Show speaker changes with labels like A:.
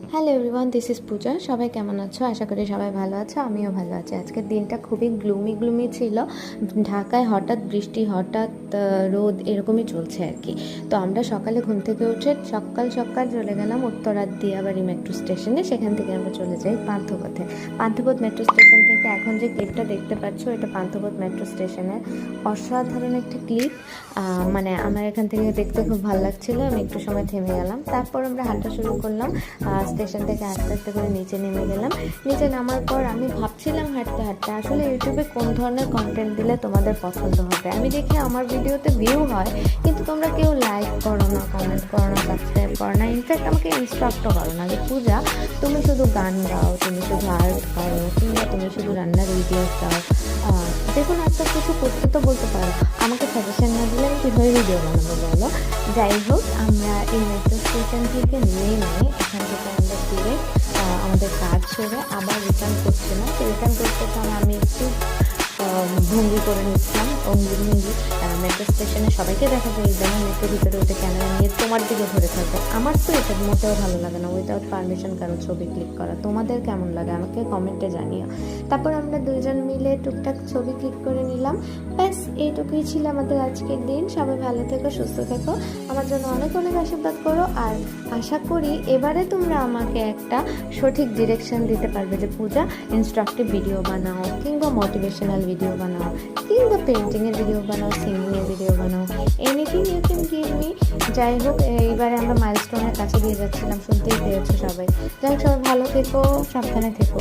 A: Hello everyone, this is পূজা। সবাই কেমন আছো? আশা করি সবাই ভালো আছো, আমিও ভালো আছি। আজকের দিনটা খুবই গ্লুমি ছিল। ঢাকায় হঠাৎ বৃষ্টি, হঠাৎ রোদ, এরকমই চলছে আর কি। তো আমরা সকালে ঘুম থেকে উঠে সকাল সকাল চলে গেলাম উত্তরার দিয়াবাড়ি মেট্রো স্টেশনে। সেখান থেকে আমরা চলে যাই পান্থপথে। পান্থপথ মেট্রো স্টেশন থেকে এখন যে ক্লিপটা দেখতে পাচ্ছ, এটা পান্থপথ মেট্রো স্টেশনের অসাধারণ একটা ক্লিপ। মানে আমার এখান থেকে দেখতে খুব ভালো লাগছিলো। আমি একটু সময় থেমে গেলাম, তারপর আমরা হাঁটা শুরু করলাম। স্টেশন থেকে আস্তে আস্তে করে নিচে নেমে গেলাম। নিচে নামার পর আমি ভাবছিলাম হাঁটতে হাঁটতে আসলে ইউটিউবে কোন ধরনের কন্টেন্ট দিলে তোমাদের পছন্দ হবে। আমি দেখি আমার ভিডিওতে ভিউ হয়, কিন্তু তোমরা কেউ লাইক করো না, কমেন্ট করো না, সাবস্ক্রাইব করো না, ইনফ্যাক্ট আমাকে ইনস্ট্রাক্টও করো না যে পূজা তুমি শুধু গান গাও, তুমি শুধু আর্ট করো, কিংবা তুমি শুধু রান্নার ভিডিওস দাও। দেখুন, একটা কিছু করতে তো বলতে পারো, আমাকে সাজেশন না দিলে আমি কীভাবে ভিডিও বানাবো বলো। যাই হোক, আমরা এই মেট্রো স্টেশন থেকে নেমে এখান থেকে আমরা ফিরে আমাদের কাজ সেরে আবার রিটার্ন করছিলাম। তো রিটার্ন করতে আমি একটু ভঙ্গি করে নিচ্ছিলাম, ভঙ্গি। মেট্রো স্টেশনে সবাইকে দেখা যায় যেমন মেট্রো ভিতরে উঠে ক্যামেরা নিয়ে তোমার দিকে ধরে থাকে। আমার তো এটা মোটেও ভালো লাগে না, উইদাউট পারমিশন কারো ছবি ক্লিক করা। তোমাদের কেমন লাগে আমাকে কমেন্টে জানিও। তারপর আমরা দুইজন মিলে টুকটাক ছবি ক্লিক করে নিলাম। ব্যাস, এইটুকুই ছিল আমাদের আজকের দিন। সবাই ভালো থেকো, সুস্থ থেকো, আমার জন্য অনেক অনেক আশীর্বাদ করো। আর আশা করি এবারে তোমরা আমাকে একটা সঠিক ডিরেকশন দিতে পারবে যে পূজা ইনস্ট্রাকটিভ ভিডিও বানাও, কিংবা মোটিভেশনাল ভিডিও বানাও, কিংবা পেন্টিংয়ের ভিডিও বানাও, সিঙ্গিংয়ের ভিডিও বানাও, anything you can give me. যাই হোক, এইবারে আমরা মাইলস্টোনের কাছে দিয়ে যাচ্ছিলাম, শুনতেই পেয়েছো সবাই। যাই হোক, সবাই ভালো থেকো, সাবধানে থেকো।